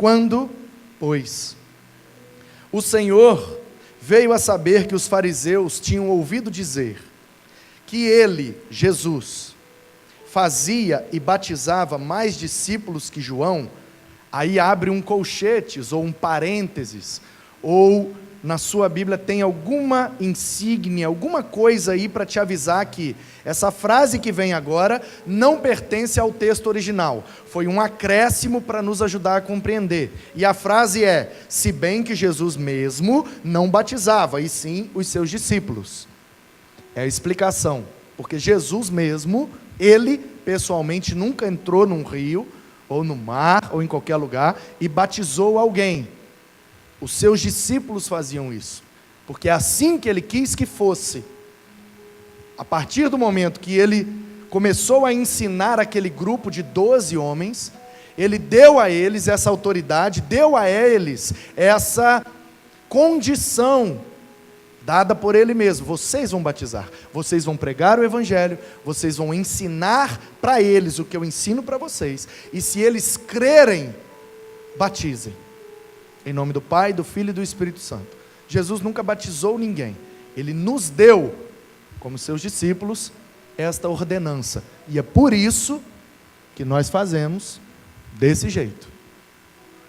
Quando, pois, o Senhor veio a saber que os fariseus tinham ouvido dizer que ele, Jesus, fazia e batizava mais discípulos que João, aí abre um colchetes ou um parênteses, ou na sua Bíblia tem alguma insígnia, alguma coisa aí para te avisar que essa frase que vem agora não pertence ao texto original, foi um acréscimo para nos ajudar a compreender, e a frase é: se bem que Jesus mesmo não batizava, e sim os seus discípulos. É a explicação, porque Jesus mesmo, ele pessoalmente nunca entrou num rio, ou no mar, ou em qualquer lugar, e batizou alguém. Os seus discípulos faziam isso, porque é assim que ele quis que fosse. A partir do momento que ele começou a ensinar aquele grupo de 12 homens, ele deu a eles essa autoridade, deu a eles essa condição, dada por ele mesmo: vocês vão batizar, vocês vão pregar o evangelho, vocês vão ensinar para eles o que eu ensino para vocês, e se eles crerem, batizem, em nome do Pai, do Filho e do Espírito Santo. Jesus nunca batizou ninguém, ele nos deu, como seus discípulos, esta ordenança, e é por isso que nós fazemos desse jeito.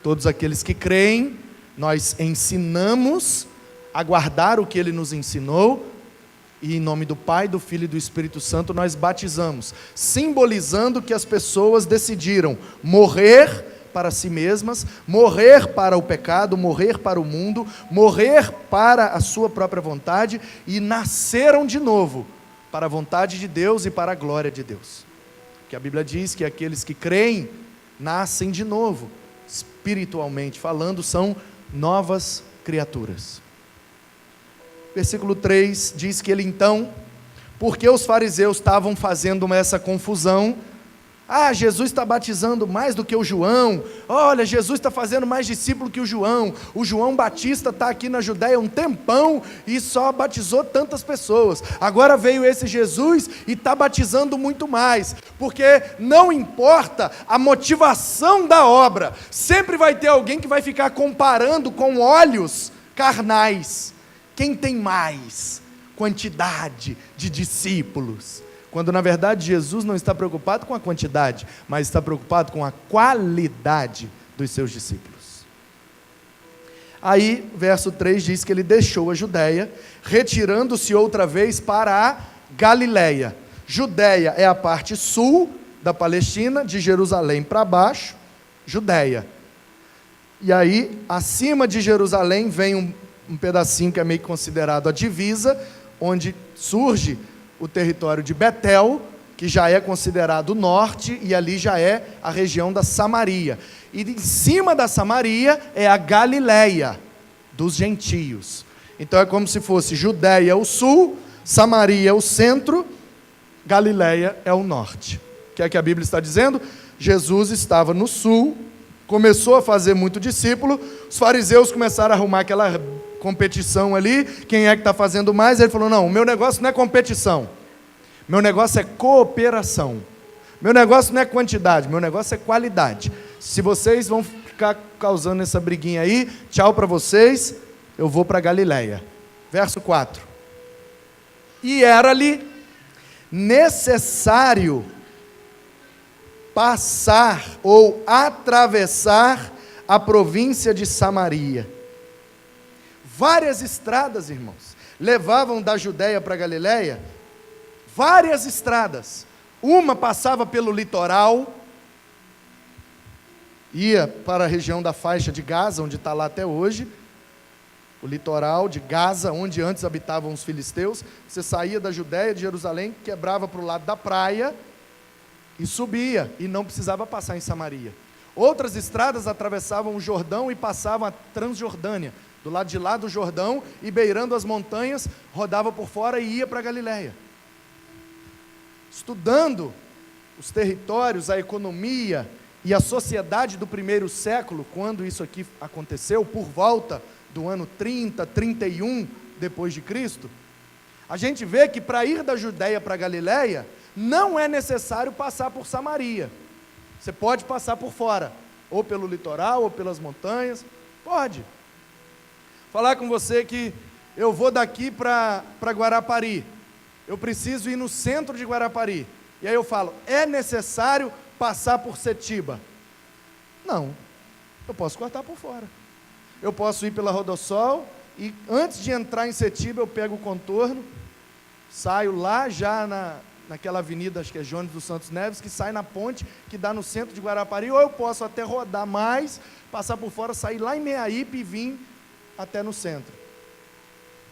Todos aqueles que creem, nós ensinamos a guardar o que ele nos ensinou, e em nome do Pai, do Filho e do Espírito Santo nós batizamos, simbolizando que as pessoas decidiram morrer para si mesmas, morrer para o pecado, morrer para o mundo, morrer para a sua própria vontade, e nasceram de novo para a vontade de Deus e para a glória de Deus. Porque a Bíblia diz que aqueles que creem nascem de novo, espiritualmente falando, são novas criaturas. Versículo 3 diz que ele então, porque os fariseus estavam fazendo essa confusão: ah, Jesus está batizando mais do que o João, olha, Jesus está fazendo mais discípulo que o João Batista está aqui na Judéia um tempão e só batizou tantas pessoas, agora veio esse Jesus e está batizando muito mais, porque não importa a motivação da obra, sempre vai ter alguém que vai ficar comparando com olhos carnais, quem tem mais quantidade de discípulos, quando na verdade Jesus não está preocupado com a quantidade, mas está preocupado com a qualidade dos seus discípulos. Aí, verso 3 diz que ele deixou a Judéia, retirando-se outra vez para a Galileia. Judéia é a parte sul da Palestina, de Jerusalém para baixo, Judéia. E aí, acima de Jerusalém, vem um pedacinho que é meio considerado a divisa, onde surge o território de Betel, que já é considerado o norte, e ali já é a região da Samaria, e em cima da Samaria é a Galileia dos gentios. Então é como se fosse Judéia o sul, Samaria o centro, Galileia é o norte. O que é que a Bíblia está dizendo? Jesus estava no sul, começou a fazer muito discípulo, os fariseus começaram a arrumar aquela competição ali, quem é que está fazendo mais? Ele falou: não, o meu negócio não é competição, meu negócio é cooperação, meu negócio não é quantidade, meu negócio é qualidade. Se vocês vão ficar causando essa briguinha aí, tchau para vocês, eu vou para Galileia. Verso 4: e era-lhe necessário passar ou atravessar a província de Samaria. Várias estradas, irmãos, levavam da Judéia para a Galileia, várias estradas. Uma passava pelo litoral, ia para a região da faixa de Gaza, onde está lá até hoje, o litoral de Gaza, onde antes habitavam os filisteus. Você saía da Judéia, de Jerusalém, quebrava para o lado da praia e subia, e não precisava passar em Samaria. Outras estradas atravessavam o Jordão e passavam a Transjordânia, do lado de lá do Jordão, e beirando as montanhas, rodava por fora e ia para a Galileia. Estudando os territórios, a economia e a sociedade do primeiro século, quando isso aqui aconteceu, por volta do ano 30, 31 depois de Cristo, a gente vê que para ir da Judéia para a Galileia, não é necessário passar por Samaria. Você pode passar por fora, ou pelo litoral, ou pelas montanhas. Pode. Falar com você que eu vou daqui para Guarapari, eu preciso ir no centro de Guarapari, e aí eu falo, é necessário passar por Setiba? Não, eu posso cortar por fora. Eu posso ir pela Rodossol, e antes de entrar em Setiba, eu pego o contorno, saio lá já naquela avenida, acho que é Jones dos Santos Neves, que sai na ponte, que dá no centro de Guarapari, ou eu posso até rodar mais, passar por fora, sair lá em Meaípe e vir até no centro.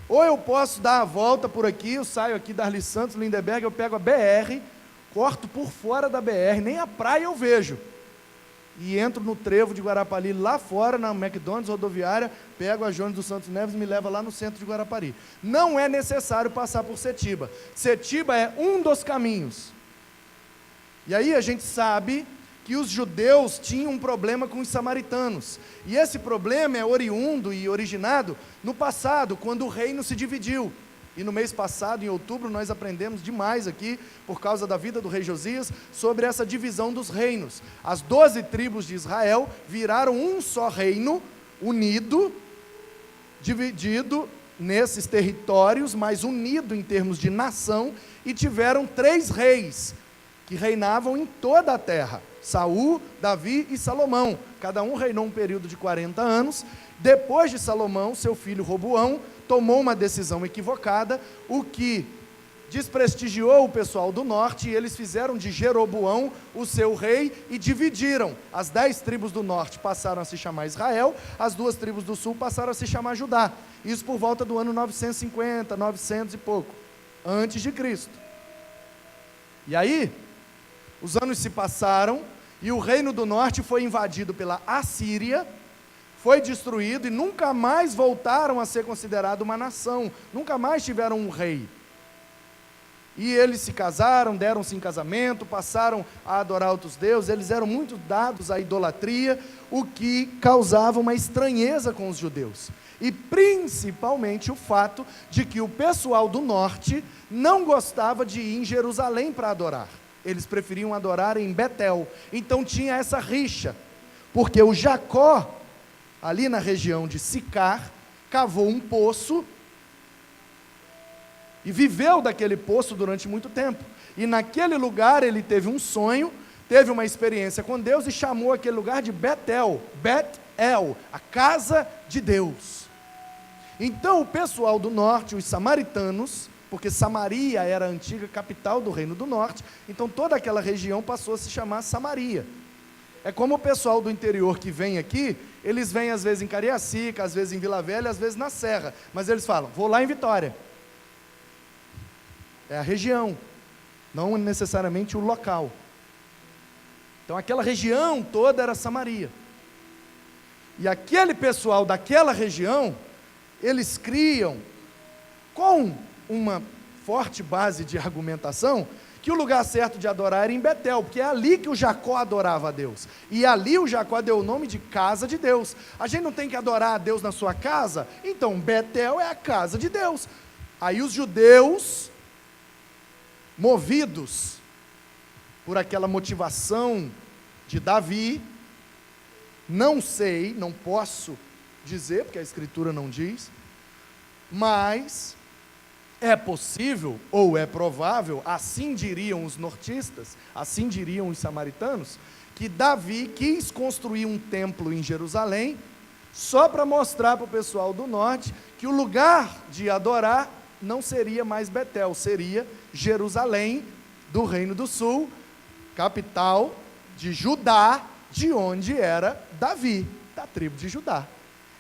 Ou eu posso dar a volta por aqui, eu saio aqui da Arli Santos, Lindenberg, eu pego a BR, corto por fora da BR, nem a praia eu vejo, e entro no trevo de Guarapari, lá fora, na McDonald's rodoviária, pego a Jones dos Santos Neves e me leva lá no centro de Guarapari. Não é necessário passar por Setiba. Setiba é um dos caminhos. E aí a gente sabe que os judeus tinham um problema com os samaritanos. E esse problema é oriundo e originado no passado, quando o reino se dividiu. E no mês passado, em outubro, nós aprendemos demais aqui, por causa da vida do rei Josias, sobre essa divisão dos reinos. As 12 tribos de Israel viraram um só reino, unido, dividido nesses territórios, mas unido em termos de nação, e tiveram 3 reis, que reinavam em toda a terra: Saul, Davi e Salomão. Cada um reinou um período de 40 anos. Depois de Salomão, seu filho Roboão tomou uma decisão equivocada, o que desprestigiou o pessoal do norte, e eles fizeram de Jeroboão o seu rei e dividiram. As 10 tribos do norte passaram a se chamar Israel, as 2 tribos do sul passaram a se chamar Judá. Isso por volta do ano 950, 900 e pouco, antes de Cristo. E aí, os anos se passaram, e o reino do norte foi invadido pela Assíria, foi destruído, e nunca mais voltaram a ser considerado uma nação, nunca mais tiveram um rei. E eles se casaram, deram-se em casamento, passaram a adorar outros deuses, eles eram muito dados à idolatria, o que causava uma estranheza com os judeus. E principalmente o fato de que o pessoal do norte não gostava de ir em Jerusalém para adorar. Eles preferiam adorar em Betel. Então tinha essa rixa, porque o Jacó, ali na região de Sicar, cavou um poço e viveu daquele poço durante muito tempo. E naquele lugar ele teve um sonho, teve uma experiência com Deus e chamou aquele lugar de Betel, Bet-El, a casa de Deus. Então o pessoal do norte, os samaritanos, porque Samaria era a antiga capital do reino do norte, então toda aquela região passou a se chamar Samaria. É como o pessoal do interior que vem aqui, eles vêm às vezes em Cariacica, às vezes em Vila Velha, às vezes na Serra, mas eles falam, vou lá em Vitória. É a região, não necessariamente o local. Então aquela região toda era Samaria. E aquele pessoal daquela região, eles criam, com uma forte base de argumentação, que o lugar certo de adorar era em Betel, porque é ali que o Jacó adorava a Deus, e ali o Jacó deu o nome de casa de Deus. A gente não tem que adorar a Deus na sua casa? Então Betel é a casa de Deus. Aí os judeus, movidos por aquela motivação de Davi, não sei, não posso dizer, porque a Escritura não diz, mas é possível, ou é provável, assim diriam os nortistas, assim diriam os samaritanos, que Davi quis construir um templo em Jerusalém, só para mostrar para o pessoal do norte, que o lugar de adorar não seria mais Betel, seria Jerusalém, do Reino do Sul, capital de Judá, de onde era Davi, da tribo de Judá.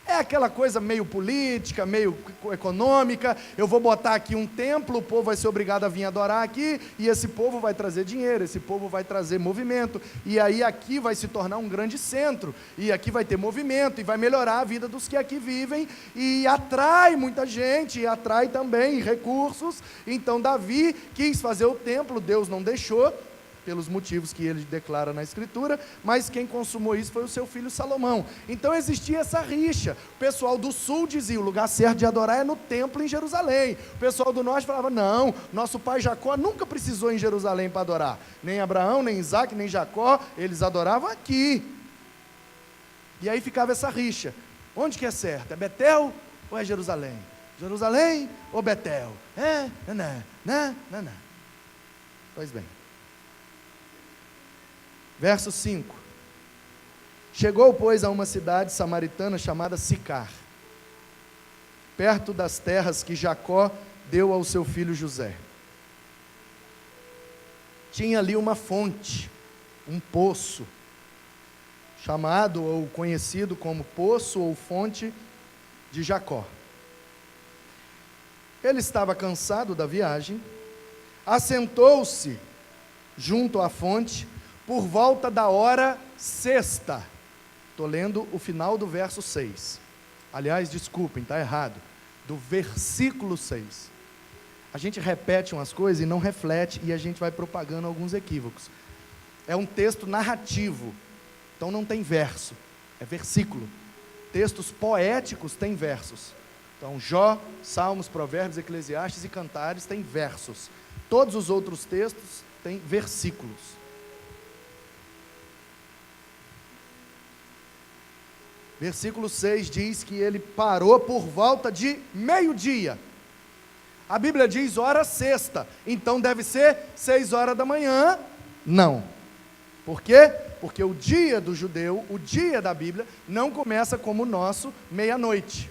É aquela coisa meio política, meio econômica, eu vou botar aqui um templo, o povo vai ser obrigado a vir adorar aqui, e esse povo vai trazer dinheiro, esse povo vai trazer movimento, e aí aqui vai se tornar um grande centro, e aqui vai ter movimento, e vai melhorar a vida dos que aqui vivem, e atrai muita gente, e atrai também recursos. Então Davi quis fazer o templo, Deus não deixou, pelos motivos que ele declara na Escritura, mas quem consumou isso foi o seu filho Salomão. Então existia essa rixa. O pessoal do sul dizia, o lugar certo de adorar é no templo em Jerusalém. O pessoal do norte falava, não, nosso pai Jacó nunca precisou ir em Jerusalém para adorar. Nem Abraão, nem Isaac, nem Jacó, eles adoravam aqui. E aí ficava essa rixa. Onde que é certo? É Betel ou é Jerusalém? Jerusalém ou Betel? Não. Pois bem. Verso 5. Chegou, pois, a uma cidade samaritana chamada Sicar, perto das terras que Jacó deu ao seu filho José. Tinha ali uma fonte, um poço, chamado ou conhecido como poço ou fonte de Jacó. Ele estava cansado da viagem, assentou-se junto à fonte por volta da hora sexta. Estou lendo o final do verso 6. Aliás, desculpem, está errado. Do versículo 6. A gente repete umas coisas e não reflete, e a gente vai propagando alguns equívocos. É um texto narrativo, então não tem verso, é versículo. Textos poéticos têm versos. Então, Jó, Salmos, Provérbios, Eclesiastes e Cantares têm versos. Todos os outros textos têm versículos. Versículo 6 diz que ele parou por volta de meio-dia. A Bíblia diz hora sexta, então deve ser 6 horas da manhã. Não. Por quê? Porque o dia do judeu, o dia da Bíblia, não começa como o nosso, meia-noite.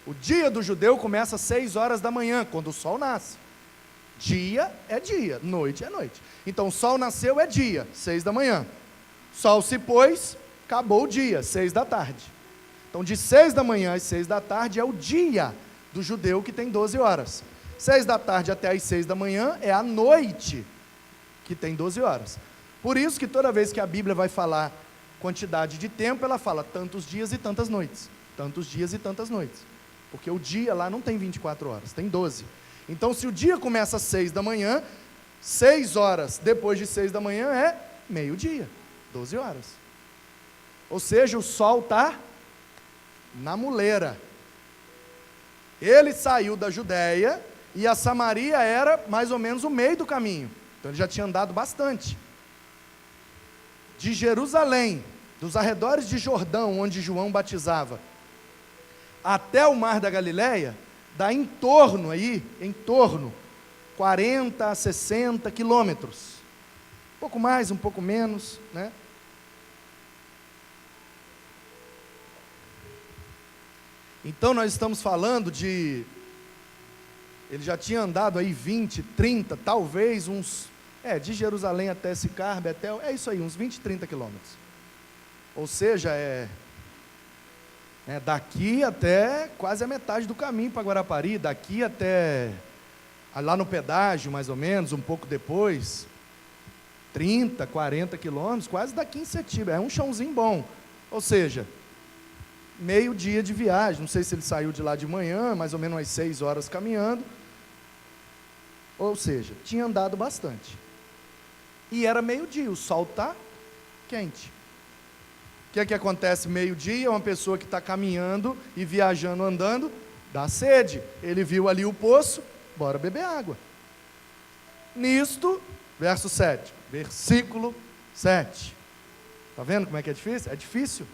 O dia do judeu começa às 6 horas da manhã, quando o sol nasce. Dia é dia, noite é noite. Então o sol nasceu é dia, 6 da manhã. Sol se pôs, acabou o dia, 6 da tarde. Então de 6 da manhã às 6 da tarde é o dia do judeu, que tem 12 horas. 6 da tarde até às 6 da manhã é a noite, que tem 12 horas. Por isso que toda vez que a Bíblia vai falar quantidade de tempo, ela fala tantos dias e tantas noites. Tantos dias e tantas noites. Porque o dia lá não tem 24 horas, tem 12. Então se o dia começa às 6 da manhã, 6 horas depois de 6 da manhã é meio-dia, 12 horas. Ou seja, o sol está na muleira. Ele saiu da Judéia e a Samaria era mais ou menos o meio do caminho. Então ele já tinha andado bastante. De Jerusalém, dos arredores de Jordão, onde João batizava, até o mar da Galileia, dá em torno 40 a 60 quilômetros. Um pouco mais, um pouco menos, né? Então nós estamos falando de, ele já tinha andado aí 20, 30, talvez uns, de Jerusalém até Sicar, Betel, é isso aí, uns 20, 30 quilômetros. Ou seja, daqui até quase a metade do caminho para Guarapari, daqui até lá no pedágio mais ou menos, um pouco depois, 30, 40 quilômetros, quase daqui em Setiba, é um chãozinho bom. Ou seja, meio dia de viagem, não sei se ele saiu de lá de manhã, mais ou menos umas 6 horas caminhando, ou seja, tinha andado bastante, e era meio-dia, o sol está quente. O que é que acontece meio-dia? Uma pessoa que está caminhando e viajando, andando, dá sede, ele viu ali o poço, bora beber água. Nisto, verso 7, versículo 7, está vendo como é que é difícil? É difícil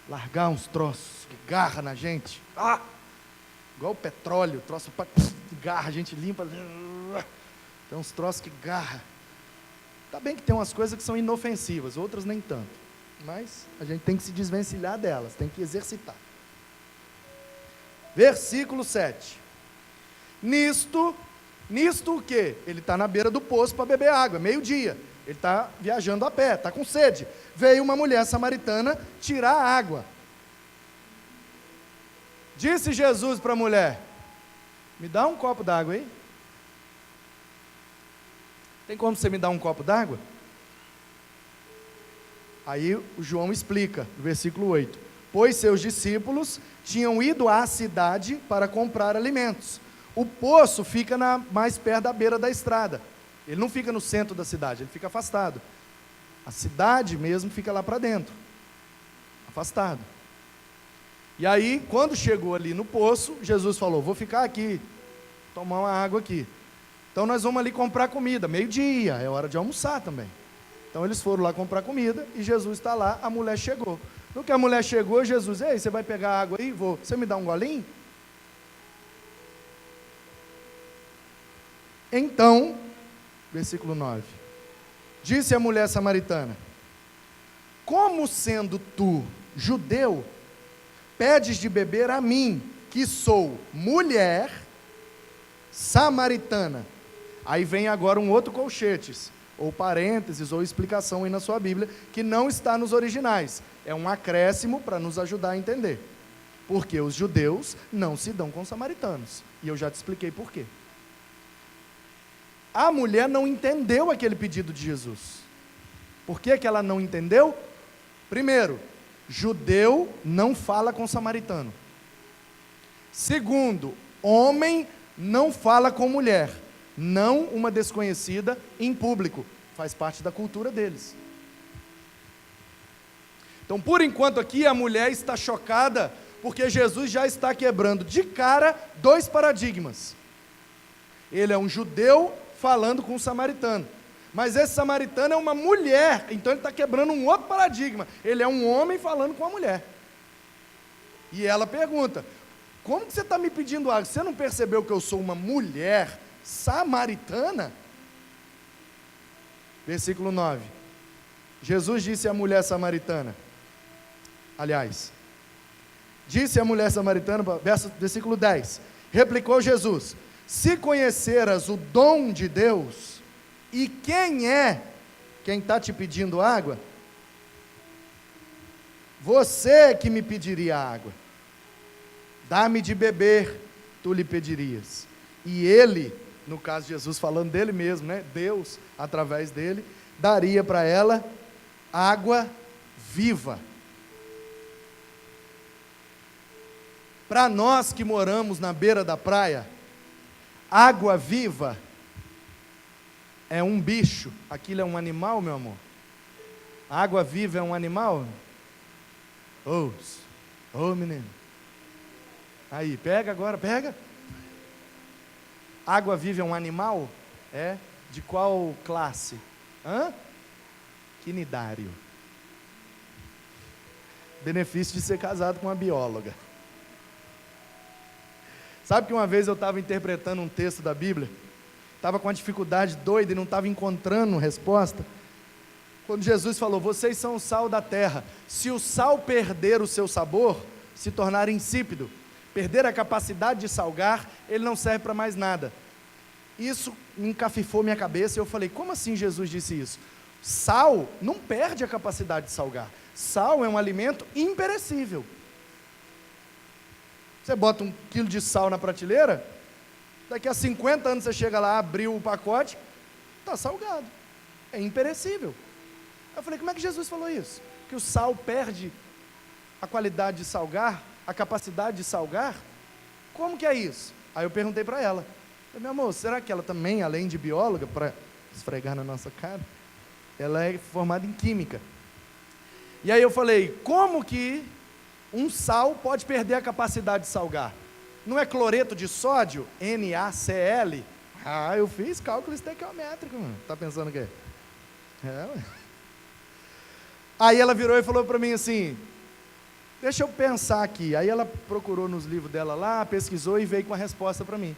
largar uns troços que garra na gente, igual o petróleo, troço garra, a gente limpa, tem uns troços que garra. Tá bem que tem umas coisas que são inofensivas, outras nem tanto, mas a gente tem que se desvencilhar delas, tem que exercitar. Versículo 7, nisto o que? Ele está na beira do poço para beber água, meio-dia, ele está viajando a pé, está com sede. Veio uma mulher samaritana tirar a água. Disse Jesus para a mulher: me dá um copo d'água aí. Tem como você me dar um copo d'água? Aí o João explica, no versículo 8: pois seus discípulos tinham ido à cidade para comprar alimentos. O poço fica mais perto da beira da estrada. Ele não fica no centro da cidade, ele fica afastado. A cidade mesmo fica lá para dentro, afastado. E aí, quando chegou ali no poço, Jesus falou: vou ficar aqui, tomar uma água aqui. Então nós vamos ali comprar comida, meio-dia, é hora de almoçar também. Então eles foram lá comprar comida, e Jesus está lá, a mulher chegou. No que a mulher chegou, Jesus, ei, você vai pegar água aí? Vou. Você me dá um golinho? Então, versículo 9, disse a mulher samaritana: como sendo tu judeu, pedes de beber a mim, que sou mulher samaritana? Aí vem agora um outro colchetes, ou parênteses, ou explicação aí na sua Bíblia, que não está nos originais. É um acréscimo para nos ajudar a entender. Porque os judeus não se dão com os samaritanos. E eu já te expliquei por quê. A mulher não entendeu aquele pedido de Jesus. Por que que ela não entendeu? Primeiro, judeu não fala com samaritano. Segundo, homem não fala com mulher. Não uma desconhecida em público. Faz parte da cultura deles. Então, por enquanto aqui, a mulher está chocada, porque Jesus já está quebrando de cara 2 paradigmas. Ele é um judeu falando com um samaritano. Mas esse samaritano é uma mulher, então ele está quebrando um outro paradigma. Ele é um homem falando com uma mulher. E ela pergunta: como que você está me pedindo água? Você não percebeu que eu sou uma mulher samaritana? Versículo 9. Jesus disse à mulher samaritana, disse a mulher samaritana, versículo 10, replicou Jesus: se conheceras o dom de Deus, e quem está te pedindo água, você que me pediria água, dá-me de beber, tu lhe pedirias, e ele, no caso de Jesus falando dele mesmo, né? Deus, através dele, daria para ela água viva. Para nós que moramos na beira da praia, água viva é um bicho. Aquilo é um animal, meu amor? Água viva é um animal? Menino. Aí, pega agora, pega. Água viva é um animal? É? De qual classe? Quinidário. Benefício de ser casado com uma bióloga. Sabe que uma vez eu estava interpretando um texto da Bíblia, estava com uma dificuldade doida e não estava encontrando resposta. Quando Jesus falou: vocês são o sal da terra, se o sal perder o seu sabor, se tornar insípido, perder a capacidade de salgar, ele não serve para mais nada. Isso me encafifou minha cabeça e eu falei: como assim Jesus disse isso? Sal não perde a capacidade de salgar. Sal é um alimento imperecível. Você bota 1 quilo de sal na prateleira, daqui a 50 anos você chega lá, abriu o pacote, está salgado, é imperecível. Eu falei: como é que Jesus falou isso? Que o sal perde a qualidade de salgar, a capacidade de salgar? Como que é isso? Aí eu perguntei para ela: meu amor, será que ela também, além de bióloga, para esfregar na nossa cara, ela é formada em química? E aí eu falei: como que um sal pode perder a capacidade de salgar? Não é cloreto de sódio? NaCl? Eu fiz cálculo estequiométrico, mano. Tá pensando o quê? Aí ela virou e falou para mim assim: deixa eu pensar aqui. Aí ela procurou nos livros dela lá, pesquisou e veio com a resposta para mim.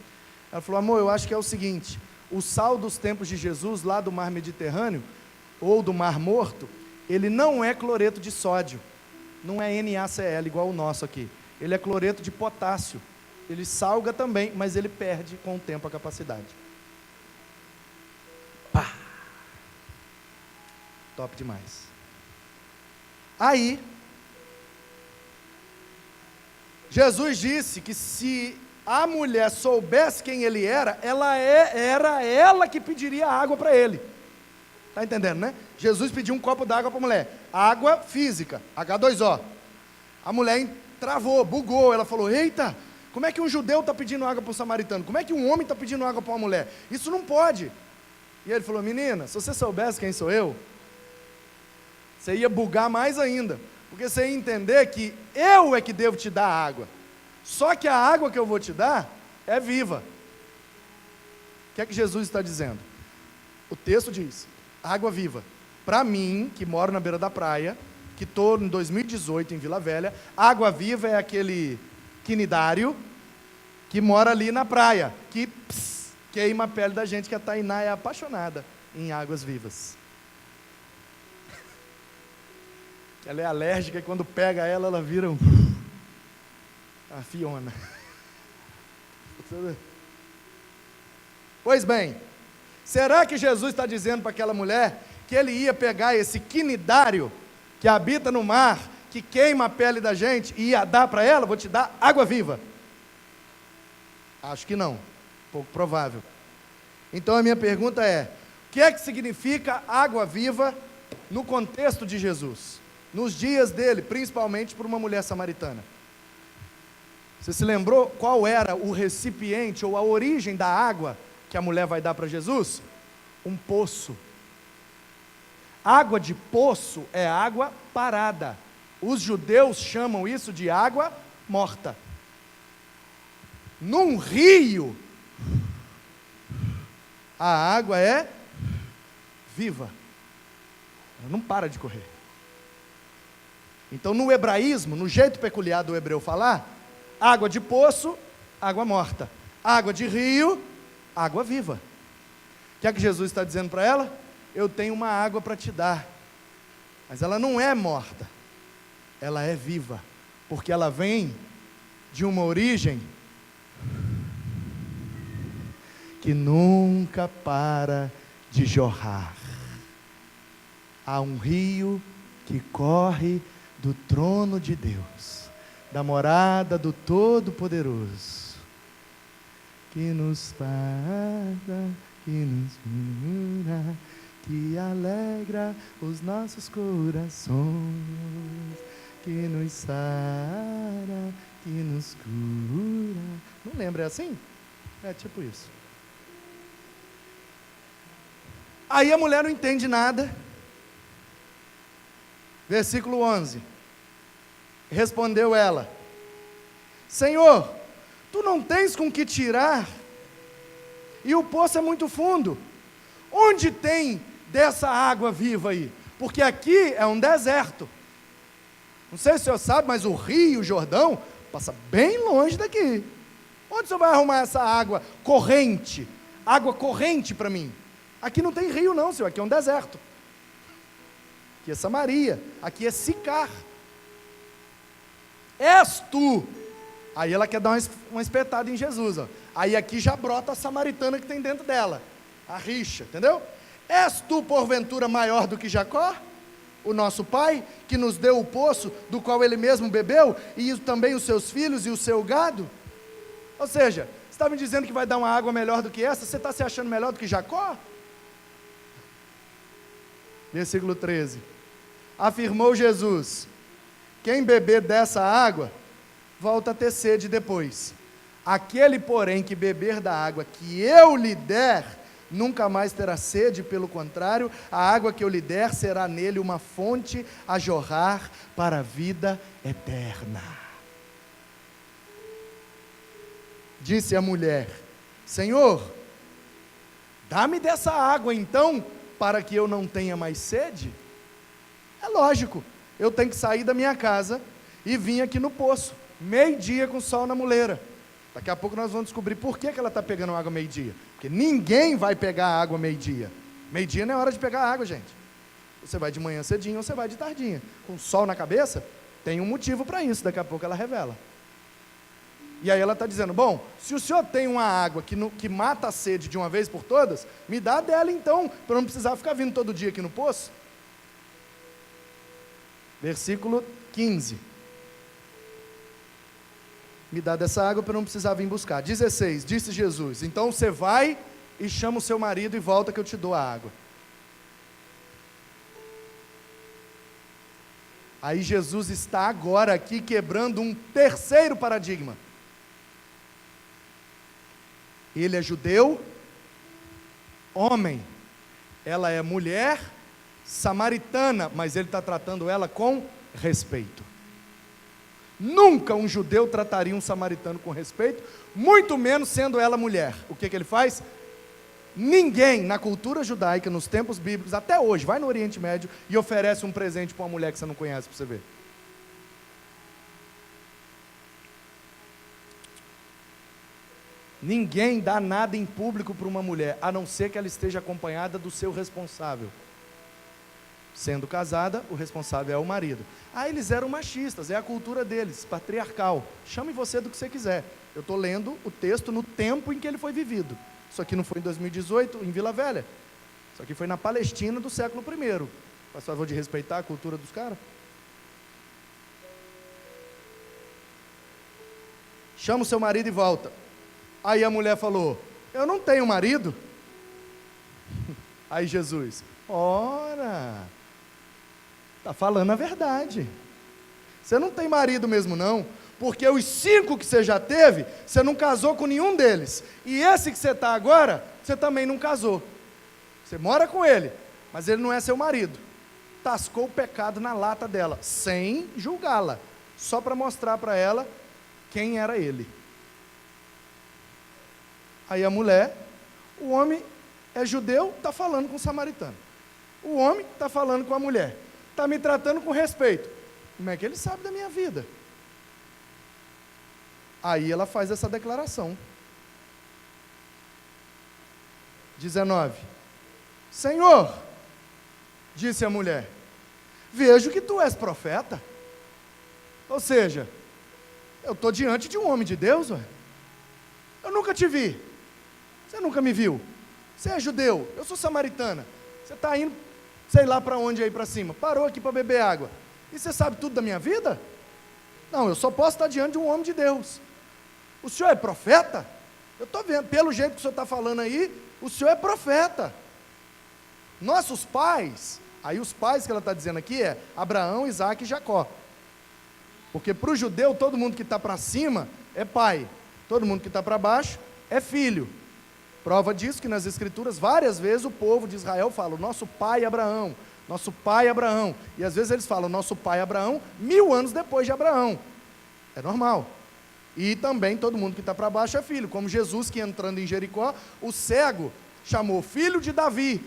Ela falou: amor, eu acho que é o seguinte, o sal dos tempos de Jesus, lá do mar Mediterrâneo, ou do mar Morto, ele não é cloreto de sódio, não é NaCl igual o nosso aqui, ele é cloreto de potássio, ele salga também, mas ele perde com o tempo a capacidade. Pá! Top demais. Aí, Jesus disse que se a mulher soubesse quem ele era, era ela que pediria água para ele. Está entendendo, né? Jesus pediu um copo d'água para a mulher, água física, H2O. A mulher travou, bugou, ela falou: eita, como é que um judeu está pedindo água para o samaritano? Como é que um homem está pedindo água para uma mulher? Isso não pode. E ele falou: menina, se você soubesse quem sou eu, você ia bugar mais ainda, porque você ia entender que eu é que devo te dar água, só que a água que eu vou te dar é viva. O que é que Jesus está dizendo? O texto diz: água viva. Para mim, que moro na beira da praia, que estou em 2018 em Vila Velha. Água Viva é aquele quinidário que mora ali na praia, que queima a pele da gente, que a Tainá é apaixonada em águas vivas. Ela é alérgica e quando pega ela, ela vira a Fiona. Pois bem, será que Jesus está dizendo para aquela mulher que ele ia pegar esse quinidário que habita no mar, que queima a pele da gente, e ia dar para ela? Vou te dar água viva. Acho que não, pouco provável. Então a minha pergunta é: o que é que significa água viva no contexto de Jesus? Nos dias dele, principalmente para uma mulher samaritana. Você se lembrou qual era o recipiente ou a origem da água que a mulher vai dar para Jesus? Um poço. Água de poço é água parada. Os judeus chamam isso de água morta. Num rio, a água é viva. Ela não para de correr. Então, no hebraísmo, no jeito peculiar do hebreu falar, água de poço, água morta. Água de rio, água viva. O que é que Jesus está dizendo para ela? Eu tenho uma água para te dar. Mas ela não é morta. Ela é viva. Porque ela vem de uma origem que nunca para de jorrar. Há um rio que corre do trono de Deus, da morada do Todo-Poderoso, que nos guarda, que nos cura, que alegra os nossos corações, que nos sara, que nos cura. Não lembra, é assim? É tipo isso. Aí a mulher não entende nada. Versículo 11. Respondeu ela: Senhor, tu não tens com que tirar, e o poço é muito fundo. Onde tem dessa água viva aí? Porque aqui é um deserto. Não sei se o senhor sabe, mas o Rio Jordão passa bem longe daqui. Onde o senhor vai arrumar essa água corrente? Água corrente para mim? Aqui não tem rio não, senhor, aqui é um deserto. Aqui é Samaria, aqui é Sicar. És tu. Aí ela quer dar uma espetada em Jesus, ó. Aí aqui já brota a samaritana que tem dentro dela, a rixa, entendeu? És tu porventura maior do que Jacó, o nosso pai, que nos deu o poço, do qual ele mesmo bebeu, e também os seus filhos e o seu gado? Ou seja, você está me dizendo que vai dar uma água melhor do que essa? Você está se achando melhor do que Jacó? Versículo 13. Afirmou Jesus: quem beber dessa água, volta a ter sede depois. Aquele, porém, que beber da água que eu lhe der, nunca mais terá sede, pelo contrário, a água que eu lhe der será nele uma fonte a jorrar para a vida eterna. Disse a mulher: Senhor, dá-me dessa água então, para que eu não tenha mais sede. É lógico, eu tenho que sair da minha casa e vir aqui no poço, meio-dia com o sol na muleira. Daqui a pouco nós vamos descobrir por que ela está pegando água meio-dia. Porque ninguém vai pegar água meio-dia. Meio-dia não é hora de pegar água, gente. Você vai de manhã cedinho ou você vai de tardinha. Com o sol na cabeça, tem um motivo para isso, daqui a pouco ela revela. E aí ela está dizendo: bom, se o senhor tem uma água que mata a sede de uma vez por todas, me dá dela então, para eu não precisar ficar vindo todo dia aqui no poço. Versículo 15. Me dá dessa água para eu não precisar vir buscar. 16, disse Jesus: então você vai e chama o seu marido e volta que eu te dou a água. Aí Jesus está agora aqui quebrando um terceiro paradigma. Ele é judeu, homem, ela é mulher, samaritana, mas ele está tratando ela com respeito. Nunca um judeu trataria um samaritano com respeito, muito menos sendo ela mulher. O que ele faz? Ninguém na cultura judaica, nos tempos bíblicos, até hoje, vai no Oriente Médio e oferece um presente para uma mulher que você não conhece, para você ver. Ninguém dá nada em público para uma mulher, a não ser que ela esteja acompanhada do seu responsável. Sendo casada, o responsável é o marido. Ah, eles eram machistas, é a cultura deles, patriarcal. Chame você do que você quiser. Eu estou lendo o texto no tempo em que ele foi vivido. Isso aqui não foi em 2018, em Vila Velha. Isso aqui foi na Palestina do século I. Faz favor de respeitar a cultura dos caras. Chama o seu marido e volta. Aí a mulher falou, eu não tenho marido. Aí Jesus, ora, está falando a verdade. Você não tem marido mesmo não, porque os 5 que você já teve, você não casou com nenhum deles. E esse que você está agora, você também não casou. Você mora com ele, mas ele não é seu marido. Tascou o pecado na lata dela, sem julgá-la, só para mostrar para ela quem era ele. Aí a mulher, o homem é judeu, está falando com o samaritano. O homem está falando com a mulher. Está me tratando com respeito. Como é que ele sabe da minha vida? Aí ela faz essa declaração. 19. Senhor, disse a mulher, vejo que tu és profeta. Ou seja, eu estou diante de um homem de Deus, ué. Eu nunca te vi. Você nunca me viu. Você é judeu, eu sou samaritana. Você está indo, sei lá para onde aí para cima. Parou aqui para beber água. E você sabe tudo da minha vida? Não, eu só posso estar diante de um homem de Deus. O senhor é profeta? Eu estou vendo, pelo jeito que o senhor está falando aí, o senhor é profeta. Nossos pais, aí os pais que ela está dizendo aqui é Abraão, Isaac e Jacó. Porque para o judeu, todo mundo que está para cima é pai. Todo mundo que está para baixo é filho. Prova disso que nas escrituras, várias vezes o povo de Israel fala, o nosso pai Abraão, nosso pai Abraão. E às vezes eles falam, nosso pai Abraão, 1000 anos depois de Abraão. É normal. E também todo mundo que está para baixo é filho, como Jesus que entrando em Jericó, o cego chamou filho de Davi.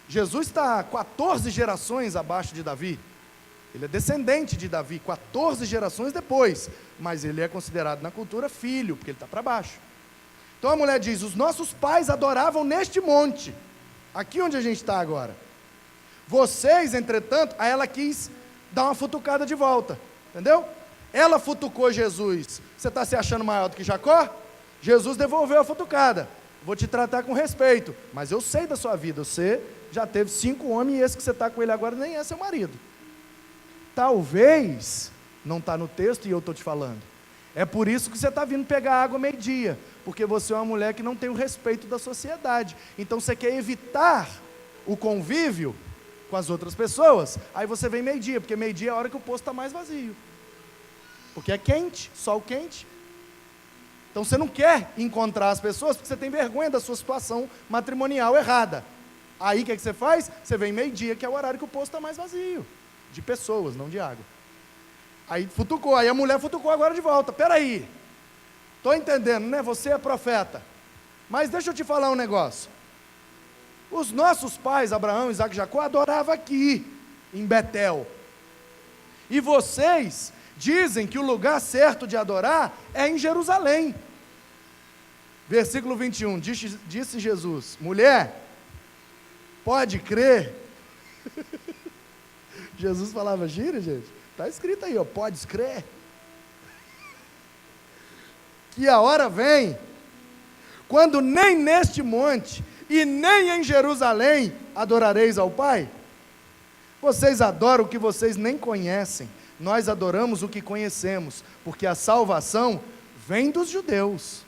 Jesus está 14 gerações abaixo de Davi. Ele é descendente de Davi, 14 gerações depois. Mas ele é considerado na cultura filho, porque ele está para baixo. Então a mulher diz, os nossos pais adoravam neste monte, aqui onde a gente está agora. Vocês, entretanto, aí ela quis dar uma futucada de volta, entendeu? Ela futucou Jesus. Você está se achando maior do que Jacó? Jesus devolveu a futucada. Vou te tratar com respeito, mas eu sei da sua vida, você já teve 5 homens e esse que você está com ele agora nem é seu marido. Talvez, não está no texto e eu estou te falando, é por isso que você está vindo pegar água meio-dia, porque você é uma mulher que não tem o respeito da sociedade, então você quer evitar o convívio com as outras pessoas, aí você vem meio-dia, porque meio-dia é a hora que o posto está mais vazio, porque é quente, sol quente. Então você não quer encontrar as pessoas, porque você tem vergonha da sua situação matrimonial errada. Aí o que você faz? Você vem meio-dia, que é o horário que o posto está mais vazio, de pessoas, não de água. Aí futucou, aí a mulher futucou agora de volta. Peraí, estou entendendo, né? Você é profeta, mas deixa eu te falar um negócio. Os nossos pais, Abraão, Isaac e Jacó, adoravam aqui, em Betel. E vocês dizem que o lugar certo de adorar é em Jerusalém. Versículo 21, disse Jesus, mulher, pode crer. Jesus falava gíria, gente? Está escrito aí, ó, pode crer. Que a hora vem, quando nem neste monte e nem em Jerusalém adorareis ao Pai. Vocês adoram o que vocês nem conhecem, nós adoramos o que conhecemos, porque a salvação vem dos judeus.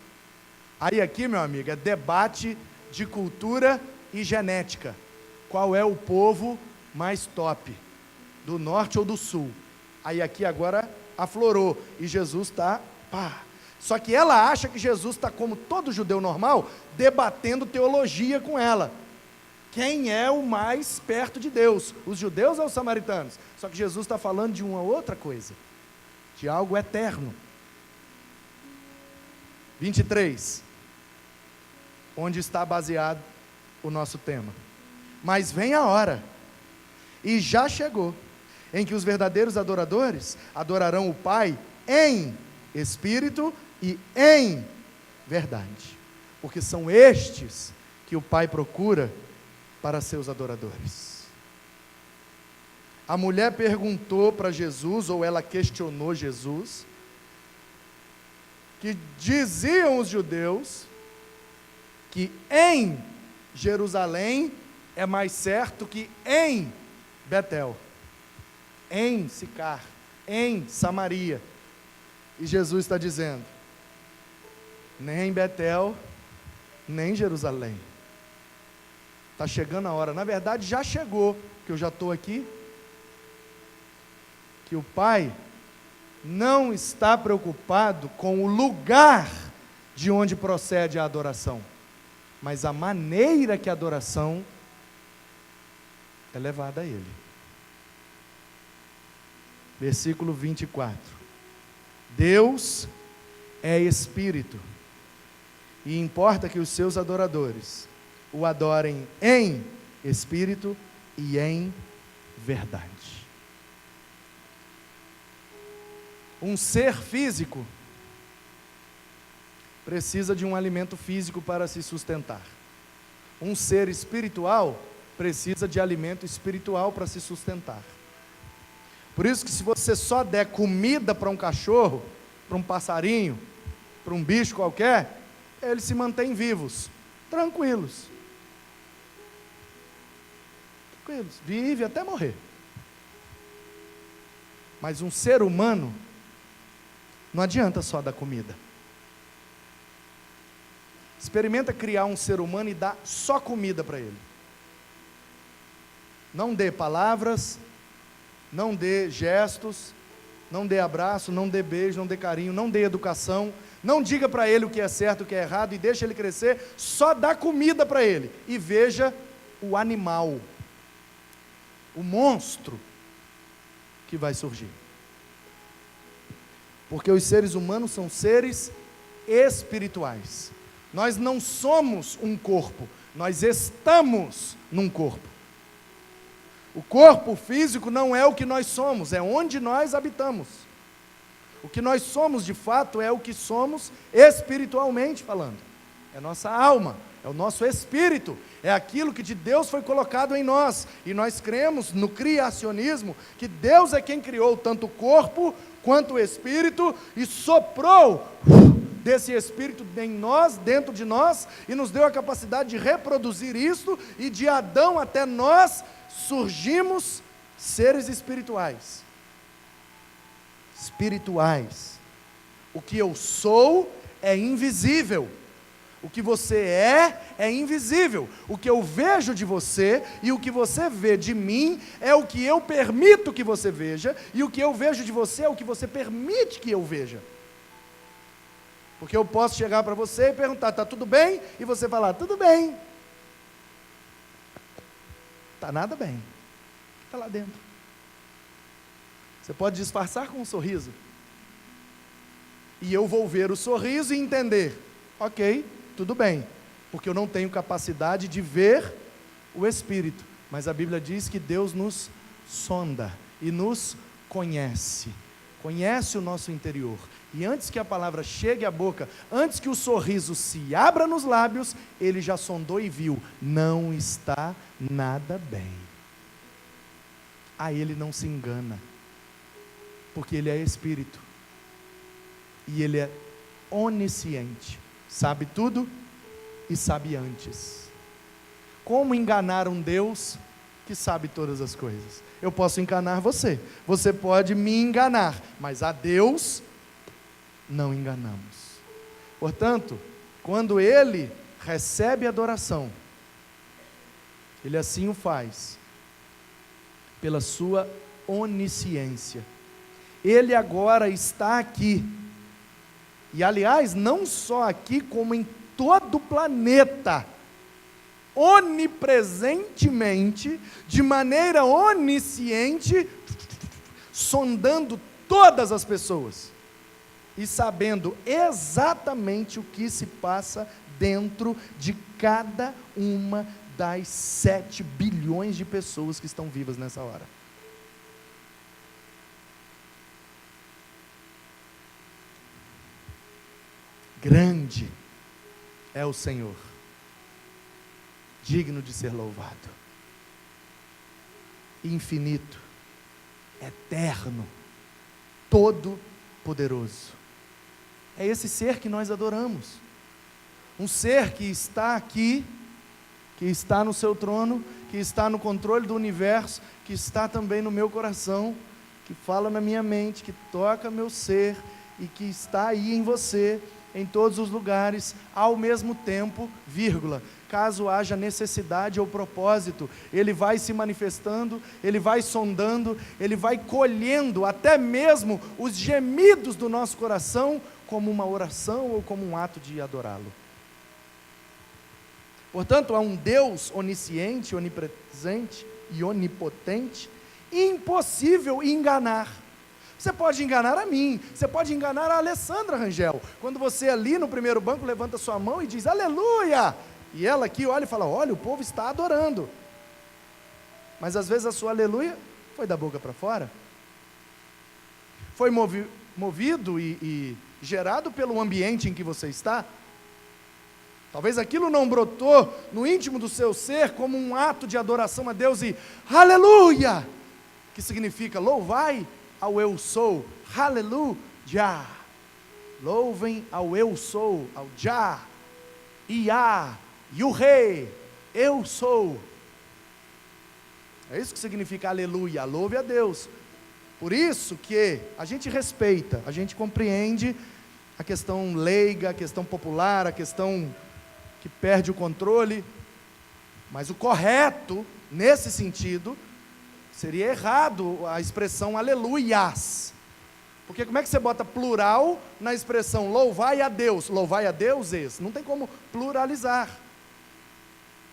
Aí aqui, meu amigo, é debate de cultura e genética. Qual é o povo mais top? Do norte ou do sul? Aí aqui agora aflorou, e Jesus está, pá. Só que ela acha que Jesus está como todo judeu normal, debatendo teologia com ela. Quem é o mais perto de Deus? Os judeus ou os samaritanos? Só que Jesus está falando de uma outra coisa, de algo eterno. 23. Onde está baseado o nosso tema. Mas vem a hora, e já chegou, em que os verdadeiros adoradores adorarão o Pai em espírito e em verdade, porque são estes que o Pai procura para seus adoradores. A mulher perguntou para Jesus, ou ela questionou Jesus, que diziam os judeus que em Jerusalém é mais certo que em Betel, em Sicar, em Samaria. E Jesus está dizendo, nem Betel, nem Jerusalém. Está chegando a hora, na verdade já chegou, que eu já estou aqui, que o Pai não está preocupado com o lugar de onde procede a adoração, mas a maneira que a adoração é levada a Ele. Versículo 24. Deus é Espírito, e importa que os seus adoradores o adorem em Espírito e em verdade. Um ser físico precisa de um alimento físico para se sustentar. Um ser espiritual precisa de alimento espiritual para se sustentar. Por isso que se você só der comida para um cachorro, para um passarinho, para um bicho qualquer, eles se mantêm vivos, tranquilos. Tranquilos, vive até morrer. Mas um ser humano, não adianta só dar comida. Experimenta criar um ser humano e dar só comida para ele. Não dê palavras, não dê gestos, não dê abraço, não dê beijo, não dê carinho, não dê educação, não diga para ele o que é certo e o que é errado e deixa ele crescer, só dá comida para ele e veja o animal, o monstro que vai surgir. Porque os seres humanos são seres espirituais. Nós não somos um corpo, nós estamos num corpo. O corpo físico não é o que nós somos, é onde nós habitamos. O que nós somos de fato é o que somos espiritualmente falando. É nossa alma, é o nosso espírito, é aquilo que de Deus foi colocado em nós. E nós cremos no criacionismo que Deus é quem criou tanto o corpo quanto o espírito e soprou desse espírito em nós, dentro de nós, e nos deu a capacidade de reproduzir isto, e de Adão até nós surgimos seres espirituais. Espirituais. O que eu sou é invisível. O que você é invisível. O que eu vejo de você e o que você vê de mim é o que eu permito que você veja, e o que eu vejo de você é o que você permite que eu veja. Porque eu posso chegar para você e perguntar, está tudo bem? E você falar, tudo bem. Está nada bem. Está lá dentro. Você pode disfarçar com um sorriso. E eu vou ver o sorriso e entender, ok, tudo bem. Porque eu não tenho capacidade de ver o Espírito. Mas a Bíblia diz que Deus nos sonda e nos conhece. Conhece o nosso interior. E antes que a palavra chegue à boca, antes que o sorriso se abra nos lábios, Ele já sondou e viu, não está nada bem. A Ele não se engana, porque Ele é Espírito, e Ele é onisciente, sabe tudo e sabe antes. Como enganar um Deus que sabe todas as coisas? Eu posso enganar você, você pode me enganar, mas a Deus não enganamos. Portanto, quando Ele recebe adoração, Ele assim o faz, pela sua onisciência. Ele agora está aqui, e aliás, não só aqui, como em todo o planeta, onipresentemente, de maneira onisciente, sondando todas as pessoas, e sabendo exatamente o que se passa dentro de cada uma das 7 bilhões de pessoas que estão vivas nessa hora. Grande é o Senhor, digno de ser louvado, infinito, eterno, todo-poderoso. É esse ser que nós adoramos, um ser que está aqui, que está no seu trono, que está no controle do universo, que está também no meu coração, que fala na minha mente, que toca meu ser e que está aí em você, em todos os lugares, ao mesmo tempo, vírgula, caso haja necessidade ou propósito, Ele vai se manifestando, Ele vai sondando, Ele vai colhendo até mesmo os gemidos do nosso coração, como uma oração ou como um ato de adorá-lo. Portanto, há um Deus onisciente, onipresente e onipotente, impossível enganar. Você pode enganar a mim, você pode enganar a Alessandra Rangel, quando você ali no primeiro banco levanta sua mão e diz aleluia, e ela aqui olha e fala, olha, o povo está adorando, mas às vezes a sua aleluia foi da boca para fora, foi movido e gerado pelo ambiente em que você está. Talvez aquilo não brotou no íntimo do seu ser como um ato de adoração a Deus e aleluia, que significa louvai ao eu sou, aleluia, louvem ao eu sou, ao já, Iá, Yuhei, eu sou. É isso que significa aleluia, louve a Deus. Por isso que a gente respeita, a gente compreende a questão leiga, a questão popular, a questão que perde o controle, mas o correto, nesse sentido, seria errado a expressão aleluias, porque como é que você bota plural na expressão louvai a Deus? Louvai a deuses, não tem como pluralizar,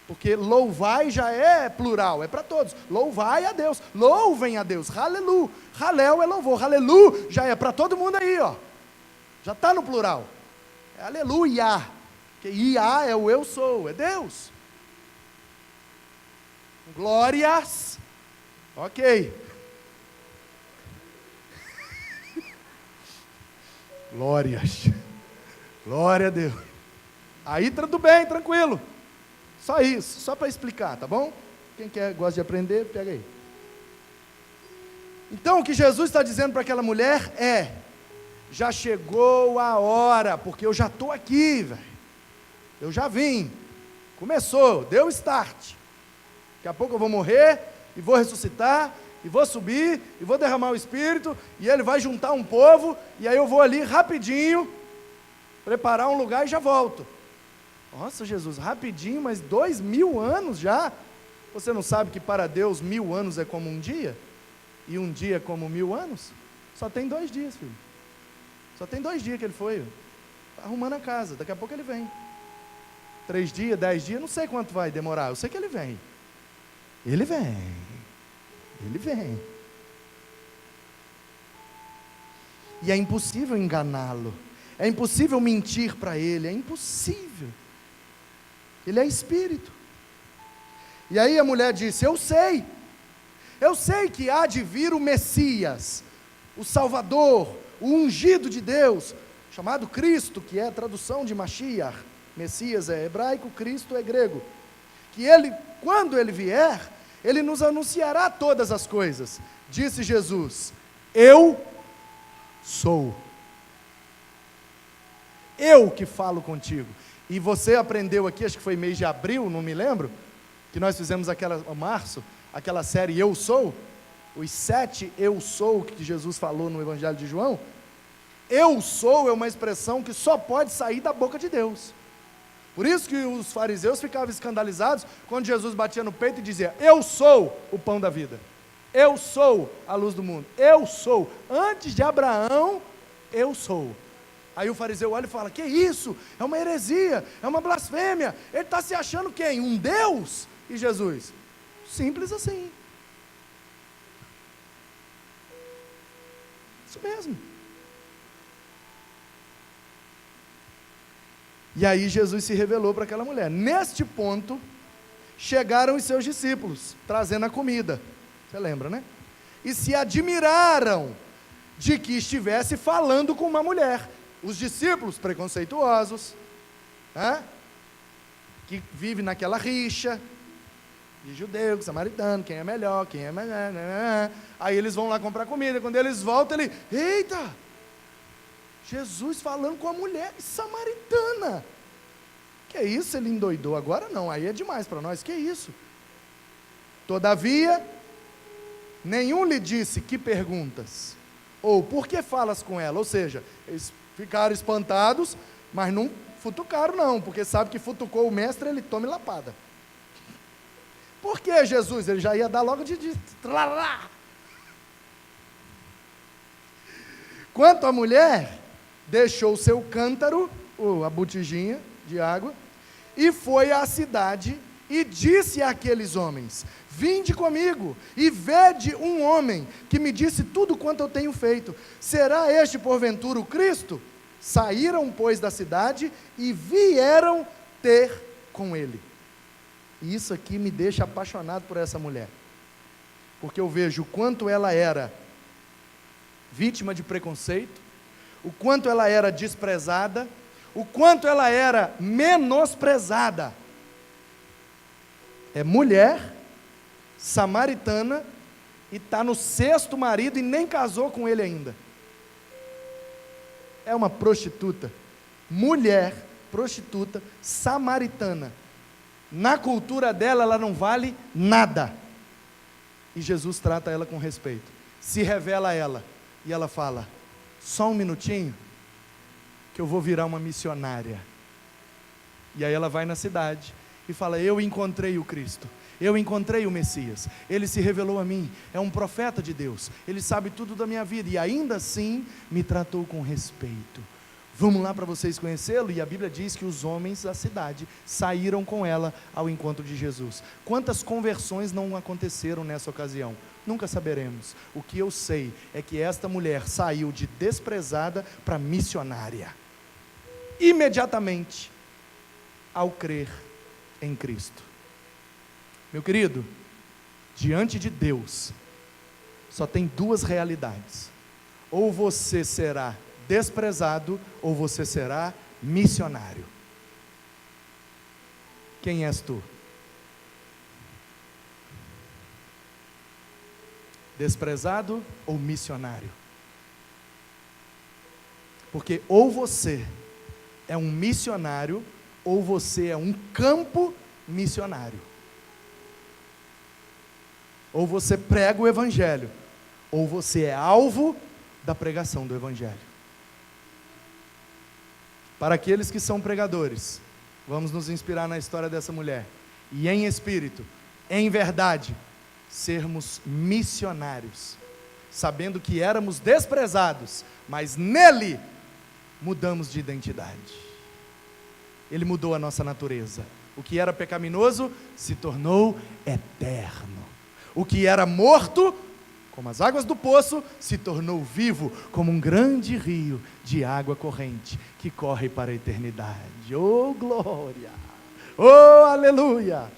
porque louvai já é plural, é para todos, louvai a Deus, louvem a Deus, halelu, halel é louvor, halelu já é para todo mundo aí, ó, já está no plural, é aleluia, que Iá é o eu sou, é Deus, glórias, ok, glórias, glória a Deus, aí tudo bem, tranquilo, só isso, só para explicar, tá bom? Quem gosta de aprender, pega aí. Então o que Jesus está dizendo para aquela mulher é, já chegou a hora, porque eu já estou aqui, velho, eu já vim, começou, deu start, daqui a pouco eu vou morrer, e vou ressuscitar, e vou subir, e vou derramar o Espírito, e Ele vai juntar um povo, e aí eu vou ali rapidinho, preparar um lugar e já volto. Nossa Jesus, rapidinho, mas 2000 anos já? Você não sabe que para Deus 1000 anos é como um dia? E um dia é como 1000 anos? Só tem 2 dias, filho. Só tem 2 dias que ele foi, está arrumando a casa, daqui a pouco ele vem. 3 dias, 10 dias, não sei quanto vai demorar, eu sei que ele vem. Ele vem. Ele vem. E é impossível enganá-lo. É impossível mentir para ele. É impossível. Ele é espírito. E aí a mulher disse, eu sei que há de vir o Messias, o Salvador, o ungido de Deus, chamado Cristo, que é a tradução de Mashiach. Messias é hebraico, Cristo é grego. Que ele, quando ele vier, ele nos anunciará todas as coisas. Disse Jesus, eu sou. Eu que falo contigo. E você aprendeu aqui, acho que foi mês de abril, não me lembro, que nós fizemos aquela série Eu Sou, os 7 Eu Sou que Jesus falou no Evangelho de João. Eu sou é uma expressão que só pode sair da boca de Deus. Por isso que os fariseus ficavam escandalizados quando Jesus batia no peito e dizia, eu sou o pão da vida, eu sou a luz do mundo, eu sou, antes de Abraão, eu sou. Aí o fariseu olha e fala, que isso? É uma heresia, é uma blasfêmia, ele está se achando quem? Um Deus? E Jesus, simples assim, isso mesmo. E aí Jesus se revelou para aquela mulher. Neste ponto, chegaram os seus discípulos, trazendo a comida. Você lembra, né? E se admiraram de que estivesse falando com uma mulher. Os discípulos preconceituosos, que vivem naquela rixa de judeu, samaritano, quem é melhor, quem é melhor. Aí eles vão lá comprar comida. Quando eles voltam, eita, Jesus falando com a mulher samaritana. Que isso, ele endoidou agora? Não, aí é demais para nós, que isso? Todavia, nenhum lhe disse que perguntas, ou por que falas com ela? Ou seja, eles ficaram espantados, mas não futucaram não, porque sabe que futucou o mestre, ele toma lapada. Por que, Jesus? Ele já ia dar logo de Quanto à mulher, deixou o seu cântaro, a botijinha de água, e foi à cidade e disse àqueles homens: vinde comigo e vede um homem que me disse tudo quanto eu tenho feito. Será este porventura o Cristo? Saíram, pois, da cidade e vieram ter com ele. E isso aqui me deixa apaixonado por essa mulher, porque eu vejo o quanto ela era vítima de preconceito, o quanto ela era desprezada, o quanto ela era menosprezada. É mulher, samaritana, e está no 6º marido e nem casou com ele ainda. É uma prostituta, mulher, prostituta, samaritana. Na cultura dela, ela não vale nada. E Jesus trata ela com respeito, se revela a ela, e ela fala: só um minutinho, que eu vou virar uma missionária. E aí ela vai na cidade e fala: eu encontrei o Cristo, eu encontrei o Messias, ele se revelou a mim, é um profeta de Deus, ele sabe tudo da minha vida, e ainda assim me tratou com respeito. Vamos lá para vocês conhecê-lo? E a Bíblia diz que os homens da cidade saíram com ela ao encontro de Jesus. Quantas conversões não aconteceram nessa ocasião? Nunca saberemos. O que eu sei é que esta mulher saiu de desprezada para missionária, imediatamente, ao crer em Cristo. Meu querido, diante de Deus, só tem duas realidades: ou você será desprezado, ou você será missionário. Quem és tu? Desprezado ou missionário? Porque ou você é um missionário, ou você é um campo missionário. Ou você prega o Evangelho, ou você é alvo da pregação do Evangelho. Para aqueles que são pregadores, vamos nos inspirar na história dessa mulher, e em espírito, em verdade, sermos missionários, sabendo que éramos desprezados, mas nele mudamos de identidade. Ele mudou a nossa natureza. O que era pecaminoso se tornou eterno. O que era morto, como as águas do poço, se tornou vivo, como um grande rio de água corrente, que corre para a eternidade. Oh glória! Oh aleluia!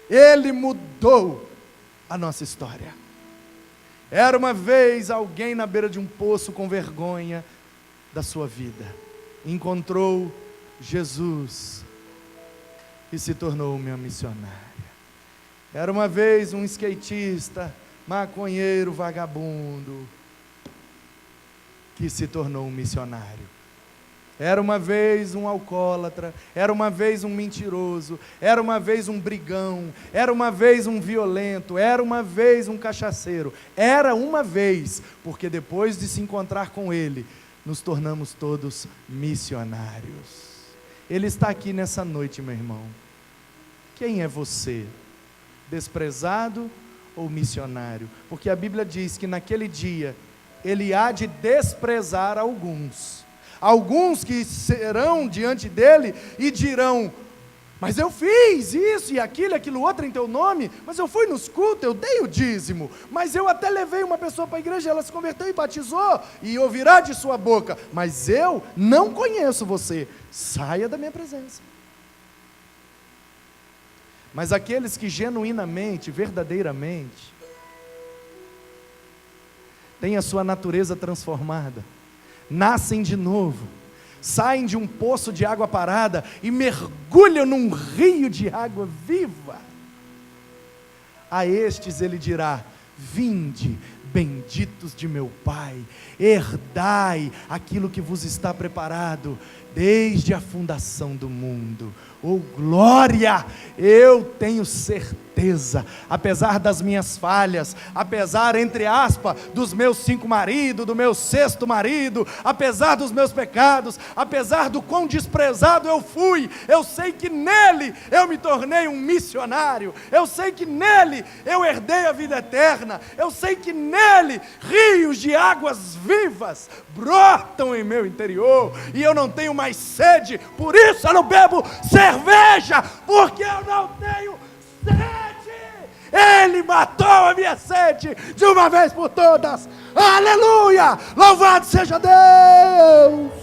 Ele mudou a nossa história. Era uma vez alguém na beira de um poço com vergonha da sua vida. Encontrou Jesus e se tornou uma missionária. Era uma vez um skatista, maconheiro, vagabundo, que se tornou um missionário. Era uma vez um alcoólatra, era uma vez um mentiroso, era uma vez um brigão, era uma vez um violento, era uma vez um cachaceiro, era uma vez, porque depois de se encontrar com ele, nos tornamos todos missionários. Ele está aqui nessa noite, meu irmão. Quem é você? Desprezado ou missionário? Porque a Bíblia diz que naquele dia, ele há de desprezar alguns que serão diante dele e dirão: mas eu fiz isso e aquilo outro em teu nome, mas eu fui nos cultos, eu dei o dízimo, mas eu até levei uma pessoa para a igreja, ela se converteu e batizou, e ouvirá de sua boca: mas eu não conheço você, saia da minha presença. Mas aqueles que genuinamente, verdadeiramente, têm a sua natureza transformada, nascem de novo, saem de um poço de água parada e mergulham num rio de água viva, a estes ele dirá: vinde, benditos de meu Pai, herdai aquilo que vos está preparado desde a fundação do mundo. Oh glória! Eu tenho certeza, apesar das minhas falhas, apesar, entre aspas, dos meus 5 maridos, do meu 6º marido, apesar dos meus pecados, apesar do quão desprezado eu fui, eu sei que nele eu me tornei um missionário, eu sei que nele eu herdei a vida eterna, eu sei que nele rios de águas vivas brotam em meu interior, e eu não tenho mais sede, por isso eu não bebo cerveja, porque eu não tenho sede. Ele matou a minha sede de uma vez por todas. Aleluia! Louvado seja Deus!